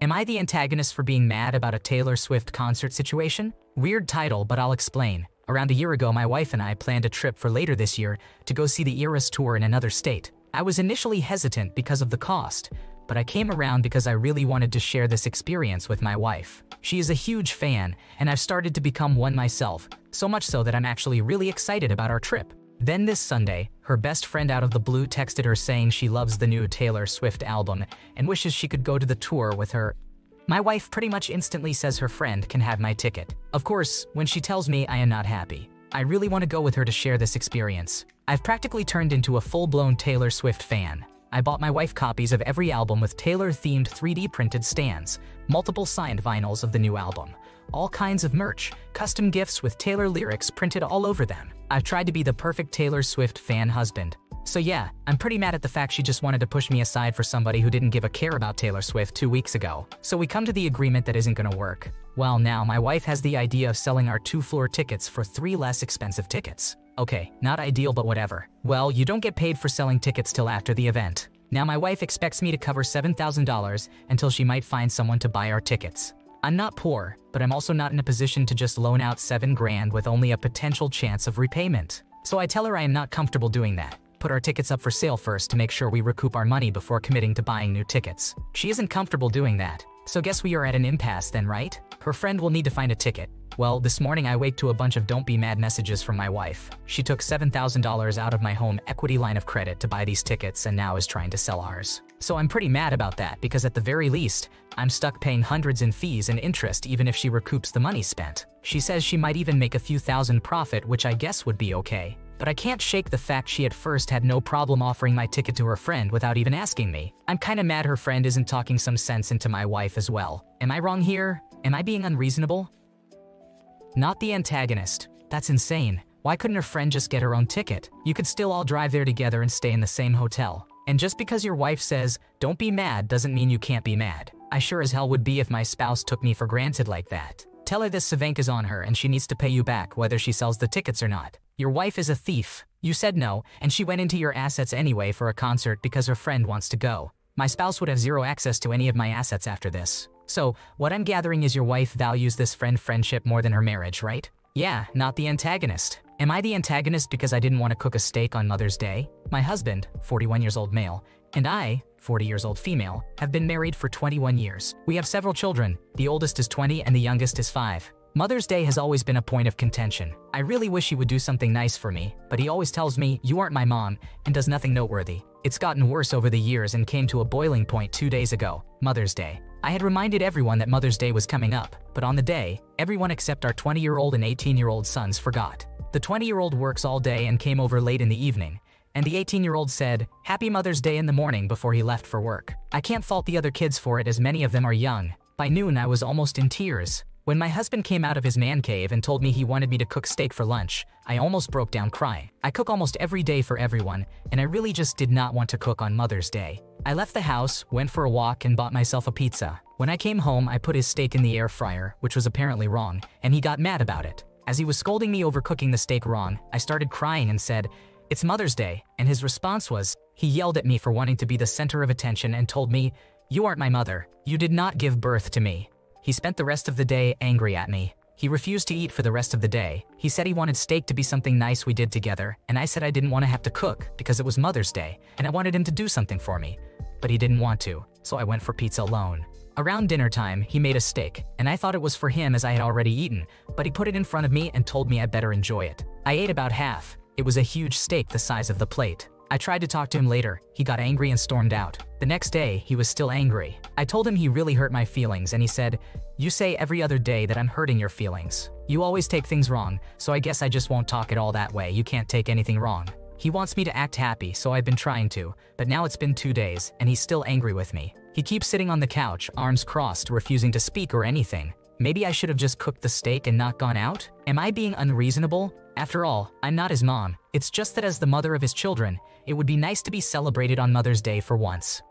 Am I the antagonist for being mad about a Taylor Swift concert situation? Weird title, but I'll explain. Around a year ago, my wife and I planned a trip for later this year to go see the Eras tour in another state. I was initially hesitant because of the cost, but I came around because I really wanted to share this experience with my wife. She is a huge fan, and I've started to become one myself, so much so that I'm actually really excited about our trip. Then this Sunday, her best friend out of the blue texted her saying she loves the new Taylor Swift album and wishes she could go to the tour with her. My wife pretty much instantly says her friend can have my ticket. Of course, when she tells me, I am not happy. I really want to go with her to share this experience. I've practically turned into a full-blown Taylor Swift fan. I bought my wife copies of every album with Taylor-themed 3D printed stands, multiple signed vinyls of the new album, all kinds of merch, custom gifts with Taylor lyrics printed all over them. I've tried to be the perfect Taylor Swift fan husband. So yeah, I'm pretty mad at the fact she just wanted to push me aside for somebody who didn't give a care about Taylor Swift 2 weeks ago. So we come to the agreement that isn't gonna work. Well, now my wife has the idea of selling our 2-floor tickets for 3 less expensive tickets. Okay, not ideal, but whatever. Well, you don't get paid for selling tickets till after the event. Now my wife expects me to cover $7,000 until she might find someone to buy our tickets. I'm not poor, but I'm also not in a position to just loan out $7 grand with only a potential chance of repayment. So I tell her I am not comfortable doing that. Put our tickets up for sale first to make sure we recoup our money before committing to buying new tickets. She isn't comfortable doing that. So guess we are at an impasse then, right? Her friend will need to find a ticket. Well, this morning I wake to a bunch of don't be mad messages from my wife. She took $7,000 out of my home equity line of credit to buy these tickets and now is trying to sell ours. So I'm pretty mad about that because at the very least, I'm stuck paying hundreds in fees and interest even if she recoups the money spent. She says she might even make a few thousand profit, which I guess would be okay. But I can't shake the fact she at first had no problem offering my ticket to her friend without even asking me. I'm kinda mad her friend isn't talking some sense into my wife as well. Am I wrong here? Am I being unreasonable? Not the antagonist. That's insane. Why couldn't her friend just get her own ticket? You could still all drive there together and stay in the same hotel. And just because your wife says, don't be mad, doesn't mean you can't be mad. I sure as hell would be if my spouse took me for granted like that. Tell her this Savanka's on her and she needs to pay you back whether she sells the tickets or not. Your wife is a thief. You said no, and she went into your assets anyway for a concert because her friend wants to go. My spouse would have zero access to any of my assets after this. So, what I'm gathering is your wife values this friendship more than her marriage, right? Yeah, not the antagonist. Am I the antagonist because I didn't want to cook a steak on Mother's Day? My husband, 41 years old male, and I, 40 years old female, have been married for 21 years. We have several children. The oldest is 20 and the youngest is 5. Mother's Day has always been a point of contention. I really wish he would do something nice for me, but he always tells me, you aren't my mom, and does nothing noteworthy. It's gotten worse over the years and came to a boiling point 2 days ago, Mother's Day. I had reminded everyone that Mother's Day was coming up, but on the day, everyone except our 20-year-old and 18-year-old sons forgot. The 20-year-old works all day and came over late in the evening, and the 18-year-old said, Happy Mother's Day in the morning before he left for work. I can't fault the other kids for it as many of them are young. By noon, I was almost in tears. When my husband came out of his man cave and told me he wanted me to cook steak for lunch, I almost broke down crying. I cook almost every day for everyone, and I really just did not want to cook on Mother's Day. I left the house, went for a walk, and bought myself a pizza. When I came home, I put his steak in the air fryer, which was apparently wrong, and he got mad about it. As he was scolding me over cooking the steak wrong, I started crying and said, It's Mother's Day, and his response was, he yelled at me for wanting to be the center of attention and told me, You aren't my mother. You did not give birth to me. He spent the rest of the day angry at me. He refused to eat for the rest of the day. He said he wanted steak to be something nice we did together, and I said I didn't want to have to cook because it was Mother's Day, and I wanted him to do something for me. But he didn't want to, so I went for pizza alone. Around dinner time, he made a steak, and I thought it was for him as I had already eaten, but he put it in front of me and told me I better enjoy it. I ate about half. It was a huge steak the size of the plate. I tried to talk to him later. He got angry and stormed out. The next day, he was still angry. I told him he really hurt my feelings, and he said, You say every other day that I'm hurting your feelings. You always take things wrong, so I guess I just won't talk it all that way. You can't take anything wrong. He wants me to act happy, so I've been trying to, but now it's been 2 days, and he's still angry with me. He keeps sitting on the couch, arms crossed, refusing to speak or anything. Maybe I should have just cooked the steak and not gone out? Am I being unreasonable? After all, I'm not his mom. It's just that as the mother of his children, it would be nice to be celebrated on Mother's Day for once.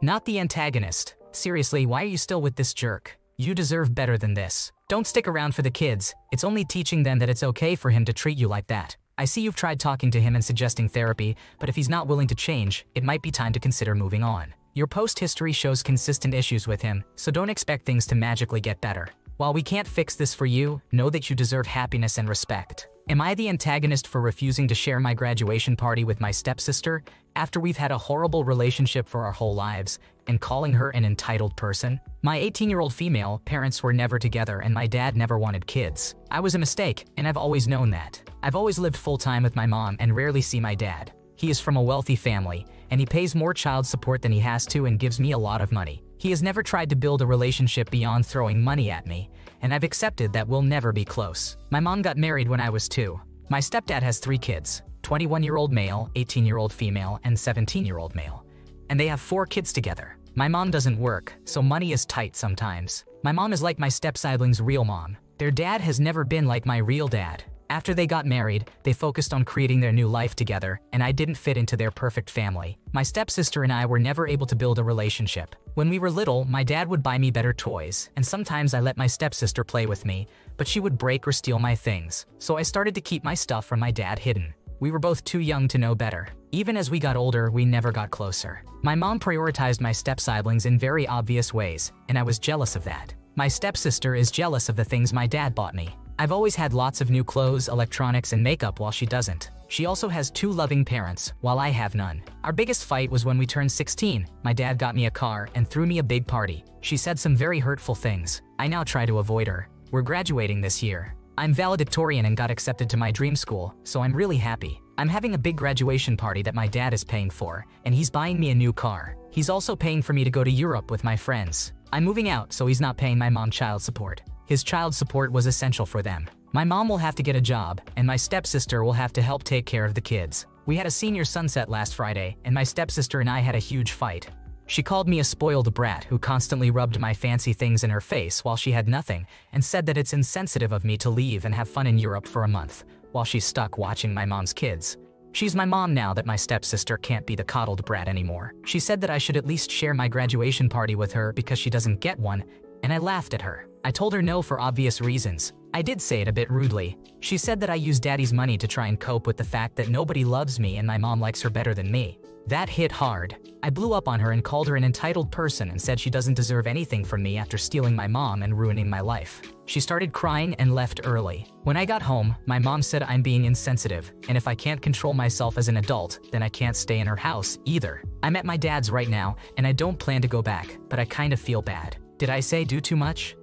Not the antagonist. Seriously, why are you still with this jerk? You deserve better than this. Don't stick around for the kids. It's only teaching them that it's okay for him to treat you like that. I see you've tried talking to him and suggesting therapy, but if he's not willing to change, it might be time to consider moving on. Your post history shows consistent issues with him, so don't expect things to magically get better. While we can't fix this for you, know that you deserve happiness and respect. Am I the antagonist for refusing to share my graduation party with my stepsister after we've had a horrible relationship for our whole lives and calling her an entitled person? My 18-year-old female parents were never together and my dad never wanted kids. I was a mistake, and I've always known that. I've always lived full-time with my mom and rarely see my dad. He is from a wealthy family, and he pays more child support than he has to and gives me a lot of money. He has never tried to build a relationship beyond throwing money at me, and I've accepted that we'll never be close. My mom got married when I was 2. My stepdad has 3 kids, 21-year-old male, 18-year-old female, and 17-year-old male. And they have 4 kids together. My mom doesn't work, so money is tight sometimes. My mom is like my step-sibling's real mom. Their dad has never been like my real dad. After they got married, they focused on creating their new life together, and I didn't fit into their perfect family. My stepsister and I were never able to build a relationship. When we were little, my dad would buy me better toys, and sometimes I let my stepsister play with me, but she would break or steal my things, so I started to keep my stuff from my dad hidden. We were both too young to know better. Even as we got older, we never got closer. My mom prioritized my step-siblings in very obvious ways, and I was jealous of that. My stepsister is jealous of the things my dad bought me. I've always had lots of new clothes, electronics, and makeup while she doesn't. She also has 2 loving parents, while I have none. Our biggest fight was when we turned 16. My dad got me a car and threw me a big party. She said some very hurtful things. I now try to avoid her. We're graduating this year. I'm valedictorian and got accepted to my dream school, so I'm really happy. I'm having a big graduation party that my dad is paying for, and he's buying me a new car. He's also paying for me to go to Europe with my friends. I'm moving out, so he's not paying my mom child support. His child support was essential for them. My mom will have to get a job, and my stepsister will have to help take care of the kids. We had a senior sunset last Friday, and my stepsister and I had a huge fight. She called me a spoiled brat who constantly rubbed my fancy things in her face while she had nothing, and said that it's insensitive of me to leave and have fun in Europe for a month, while she's stuck watching my mom's kids. She's my mom now that my stepsister can't be the coddled brat anymore. She said that I should at least share my graduation party with her because she doesn't get one, and I laughed at her. I told her no for obvious reasons. I did say it a bit rudely. She said that I use daddy's money to try and cope with the fact that nobody loves me and my mom likes her better than me. That hit hard. I blew up on her and called her an entitled person and said she doesn't deserve anything from me after stealing my mom and ruining my life. She started crying and left early. When I got home, my mom said I'm being insensitive, and if I can't control myself as an adult, then I can't stay in her house either. I'm at my dad's right now, and I don't plan to go back, but I kind of feel bad. Did I say do too much?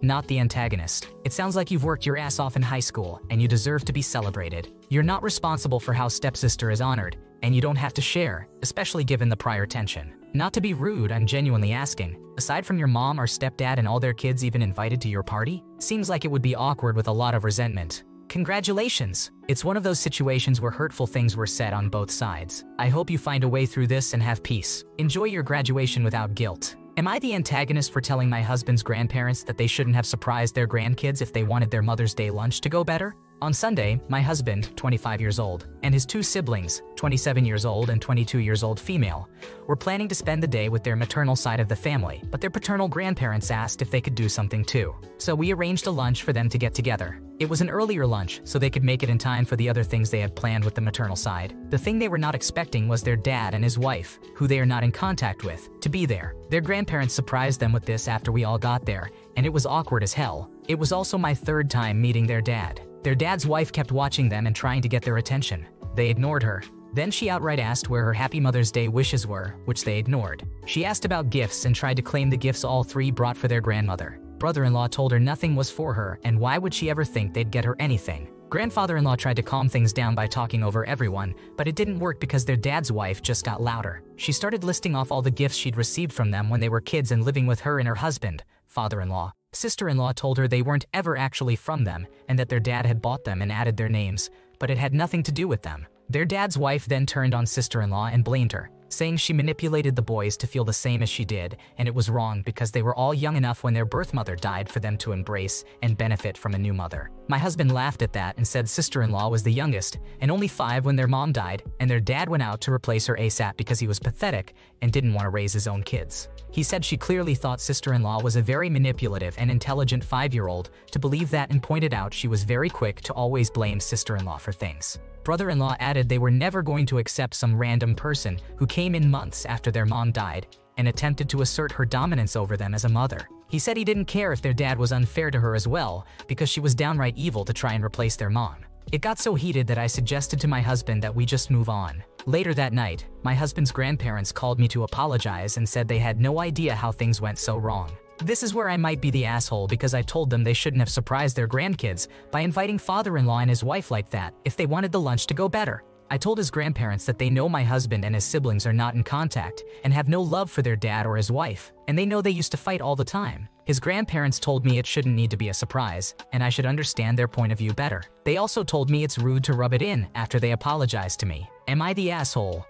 Not the antagonist. It sounds like you've worked your ass off in high school, and you deserve to be celebrated. You're not responsible for how stepsister is honored, and you don't have to share, especially given the prior tension. Not to be rude, I'm genuinely asking, aside from your mom or stepdad and all their kids even invited to your party? Seems like it would be awkward with a lot of resentment. Congratulations! It's one of those situations where hurtful things were said on both sides. I hope you find a way through this and have peace. Enjoy your graduation without guilt. Am I the antagonist for telling my husband's grandparents that they shouldn't have surprised their grandkids if they wanted their Mother's Day lunch to go better? On Sunday, my husband, 25 years old, and his 2 siblings, 27 years old and 22 years old female, were planning to spend the day with their maternal side of the family, but their paternal grandparents asked if they could do something too. So we arranged a lunch for them to get together. It was an earlier lunch, so they could make it in time for the other things they had planned with the maternal side. The thing they were not expecting was their dad and his wife, who they are not in contact with, to be there. Their grandparents surprised them with this after we all got there, and it was awkward as hell. It was also my 3rd time meeting their dad. Their dad's wife kept watching them and trying to get their attention. They ignored her. Then she outright asked where her Happy Mother's Day wishes were, which they ignored. She asked about gifts and tried to claim the gifts all 3 brought for their grandmother. Brother-in-law told her nothing was for her, and why would she ever think they'd get her anything? Grandfather-in-law tried to calm things down by talking over everyone, but it didn't work because their dad's wife just got louder. She started listing off all the gifts she'd received from them when they were kids and living with her and her husband, father-in-law. Sister-in-law told her they weren't ever actually from them and that their dad had bought them and added their names, but it had nothing to do with them. Their dad's wife then turned on sister-in-law and blamed her, saying she manipulated the boys to feel the same as she did, and it was wrong because they were all young enough when their birth mother died for them to embrace and benefit from a new mother. My husband laughed at that and said sister-in-law was the youngest and only 5 when their mom died, and their dad went out to replace her ASAP because he was pathetic and didn't want to raise his own kids. He said she clearly thought sister-in-law was a very manipulative and intelligent 5-year-old to believe that, and pointed out she was very quick to always blame sister-in-law for things. Brother-in-law added they were never going to accept some random person who came in months after their mom died and attempted to assert her dominance over them as a mother. He said he didn't care if their dad was unfair to her as well because she was downright evil to try and replace their mom. It got so heated that I suggested to my husband that we just move on. Later that night, my husband's grandparents called me to apologize and said they had no idea how things went so wrong. This is where I might be the asshole because I told them they shouldn't have surprised their grandkids by inviting father-in-law and his wife like that if they wanted the lunch to go better. I told his grandparents that they know my husband and his siblings are not in contact and have no love for their dad or his wife, and they know they used to fight all the time. His grandparents told me it shouldn't need to be a surprise, and I should understand their point of view better. They also told me it's rude to rub it in after they apologized to me. Am I the asshole?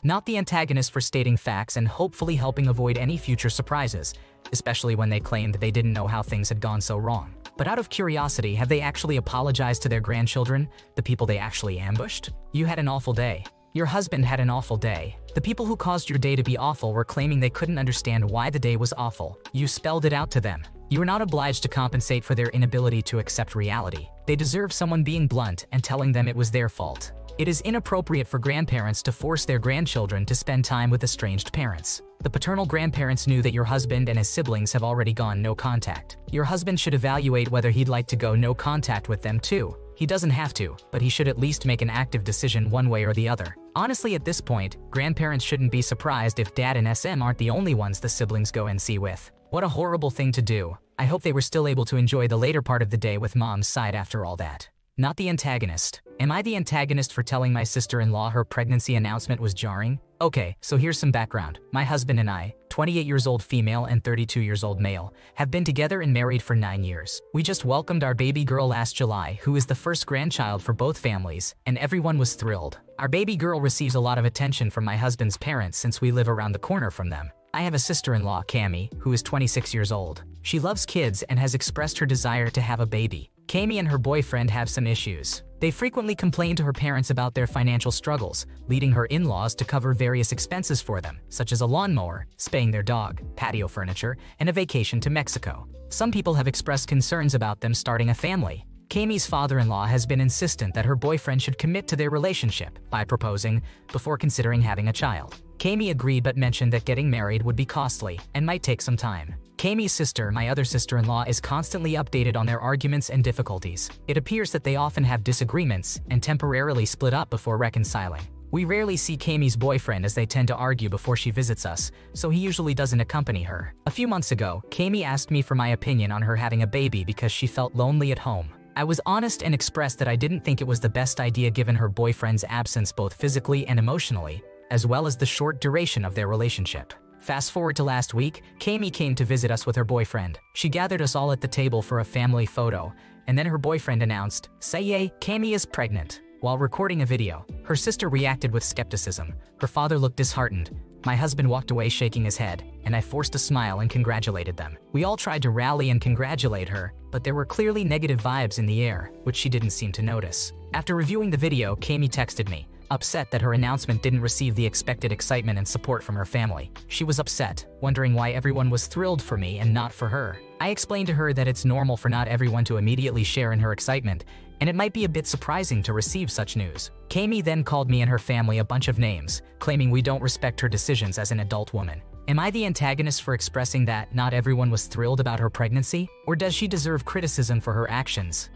Not the antagonist for stating facts and hopefully helping avoid any future surprises, especially when they claimed they didn't know how things had gone so wrong. But out of curiosity, have they actually apologized to their grandchildren, the people they actually ambushed? You had an awful day. Your husband had an awful day. The people who caused your day to be awful were claiming they couldn't understand why the day was awful. You spelled it out to them. You are not obliged to compensate for their inability to accept reality. They deserve someone being blunt and telling them it was their fault. It is inappropriate for grandparents to force their grandchildren to spend time with estranged parents. The paternal grandparents knew that your husband and his siblings have already gone no contact. Your husband should evaluate whether he'd like to go no contact with them too. He doesn't have to, but he should at least make an active decision one way or the other. Honestly, at this point, grandparents shouldn't be surprised if dad and SM aren't the only ones the siblings go and see with. What a horrible thing to do. I hope they were still able to enjoy the later part of the day with mom's side after all that. Not the antagonist. Am I the antagonist for telling my sister-in-law her pregnancy announcement was jarring? Okay, so here's some background. My husband and I, 28 years old female and 32 years old male, have been together and married for 9 years. We just welcomed our baby girl last July, who is the first grandchild for both families, and everyone was thrilled. Our baby girl receives a lot of attention from my husband's parents since we live around the corner from them. I have a sister-in-law, Cami, who is 26 years old. She loves kids and has expressed her desire to have a baby. Cami and her boyfriend have some issues. They frequently complain to her parents about their financial struggles, leading her in-laws to cover various expenses for them, such as a lawnmower, spaying their dog, patio furniture, and a vacation to Mexico. Some people have expressed concerns about them starting a family. Cami's father-in-law has been insistent that her boyfriend should commit to their relationship by proposing before considering having a child. Cami agreed but mentioned that getting married would be costly and might take some time. Cami's sister, my other sister-in-law, is constantly updated on their arguments and difficulties. It appears that they often have disagreements and temporarily split up before reconciling. We rarely see Cami's boyfriend as they tend to argue before she visits us, so he usually doesn't accompany her. A few months ago, Cami asked me for my opinion on her having a baby because she felt lonely at home. I was honest and expressed that I didn't think it was the best idea given her boyfriend's absence both physically and emotionally, as well as the short duration of their relationship. Fast forward to last week, Cami came to visit us with her boyfriend. She gathered us all at the table for a family photo, and then her boyfriend announced, "Say, Cami is pregnant." While recording a video, her sister reacted with skepticism. Her father looked disheartened. My husband walked away shaking his head, and I forced a smile and congratulated them. We all tried to rally and congratulate her, but there were clearly negative vibes in the air, which she didn't seem to notice. After reviewing the video, Cami texted me, upset that her announcement didn't receive the expected excitement and support from her family. She was upset, wondering why everyone was thrilled for me and not for her. I explained to her that it's normal for not everyone to immediately share in her excitement, and it might be a bit surprising to receive such news. Cami then called me and her family a bunch of names, claiming we don't respect her decisions as an adult woman. Am I the antagonist for expressing that not everyone was thrilled about her pregnancy, or does she deserve criticism for her actions?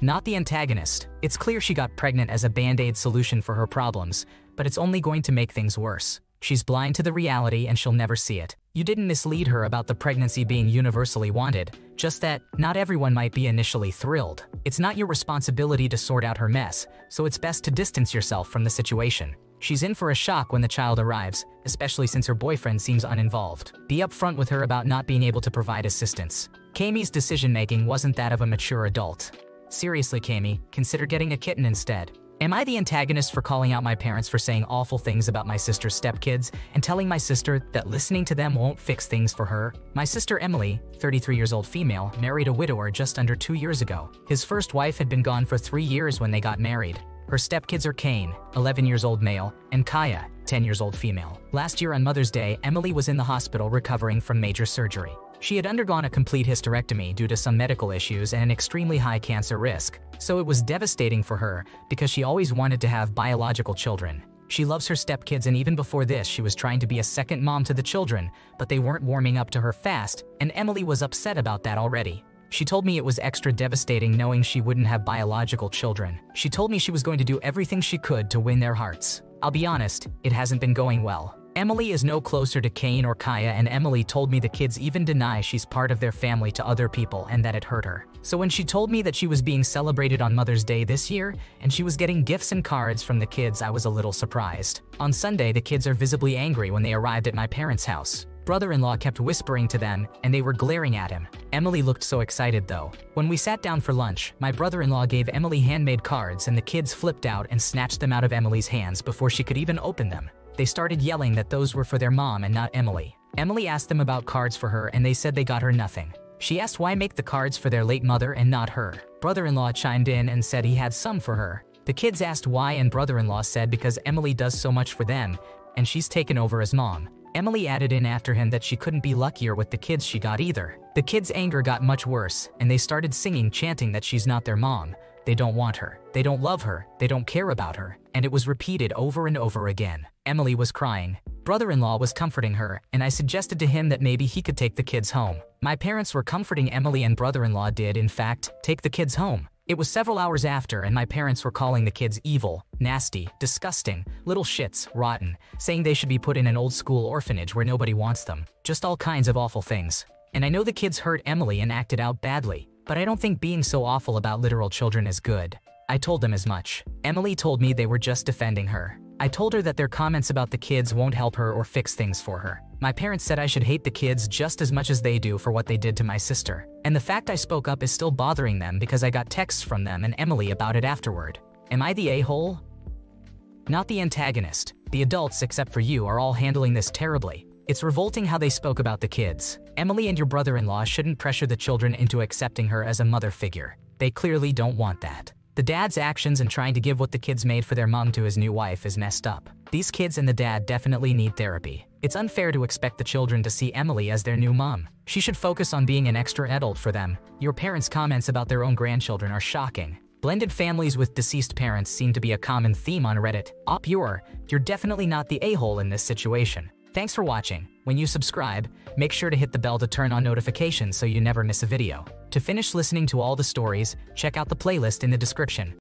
Not the antagonist. It's clear she got pregnant as a band-aid solution for her problems, but it's only going to make things worse. She's blind to the reality and she'll never see it. You didn't mislead her about the pregnancy being universally wanted, just that not everyone might be initially thrilled. It's not your responsibility to sort out her mess, so it's best to distance yourself from the situation. She's in for a shock when the child arrives, especially since her boyfriend seems uninvolved. Be upfront with her about not being able to provide assistance. Cami's decision-making wasn't that of a mature adult. Seriously, Cami, consider getting a kitten instead. Am I the antagonist for calling out my parents for saying awful things about my sister's stepkids and telling my sister that listening to them won't fix things for her? My sister Emily, 33 years old female, married a widower just under 2 years ago. His first wife had been gone for 3 years when they got married. Her stepkids are Kane, 11 years old male, and Kaya, 10 years old female. Last year on Mother's Day, Emily was in the hospital recovering from major surgery. She had undergone a complete hysterectomy due to some medical issues and an extremely high cancer risk, so it was devastating for her because she always wanted to have biological children. She loves her stepkids, and even before this she was trying to be a second mom to the children, but they weren't warming up to her fast, and Emily was upset about that already. She told me it was extra devastating knowing she wouldn't have biological children. She told me she was going to do everything she could to win their hearts. I'll be honest, it hasn't been going well. Emily is no closer to Kane or Kaya, and Emily told me the kids even deny she's part of their family to other people and that it hurt her. So when she told me that she was being celebrated on Mother's Day this year and she was getting gifts and cards from the kids, I was a little surprised. On Sunday, the kids are visibly angry when they arrived at my parents' house. Brother-in-law kept whispering to them and they were glaring at him. Emily looked so excited though. When we sat down for lunch, my brother-in-law gave Emily handmade cards and the kids flipped out and snatched them out of Emily's hands before she could even open them. They started yelling that those were for their mom and not Emily. Emily asked them about cards for her and they said they got her nothing. She asked why make the cards for their late mother and not her. Brother-in-law chimed in and said he had some for her. The kids asked why and brother-in-law said because Emily does so much for them and she's taken over as mom. Emily added in after him that she couldn't be luckier with the kids she got either. The kids' anger got much worse and they started singing, chanting that she's not their mom. They don't want her, they don't love her, they don't care about her, and it was repeated over and over again. Emily was crying. Brother-in-law was comforting her, and I suggested to him that maybe he could take the kids home. My parents were comforting Emily and brother-in-law did, in fact, take the kids home. It was several hours after and my parents were calling the kids evil, nasty, disgusting, little shits, rotten, saying they should be put in an old school orphanage where nobody wants them. Just all kinds of awful things. And I know the kids hurt Emily and acted out badly, but I don't think being so awful about literal children is good. I told them as much. Emily told me they were just defending her. I told her that their comments about the kids won't help her or fix things for her. My parents said I should hate the kids just as much as they do for what they did to my sister. And the fact I spoke up is still bothering them because I got texts from them and Emily about it afterward. Am I the a-hole? Not the antagonist. The adults, except for you, are all handling this terribly. It's revolting how they spoke about the kids. Emily and your brother-in-law shouldn't pressure the children into accepting her as a mother figure. They clearly don't want that. The dad's actions in trying to give what the kids made for their mom to his new wife is messed up. These kids and the dad definitely need therapy. It's unfair to expect the children to see Emily as their new mom. She should focus on being an extra adult for them. Your parents' comments about their own grandchildren are shocking. Blended families with deceased parents seem to be a common theme on Reddit. You're definitely not the a-hole in this situation. Thanks for watching. When you subscribe, make sure to hit the bell to turn on notifications so you never miss a video. To finish listening to all the stories, check out the playlist in the description.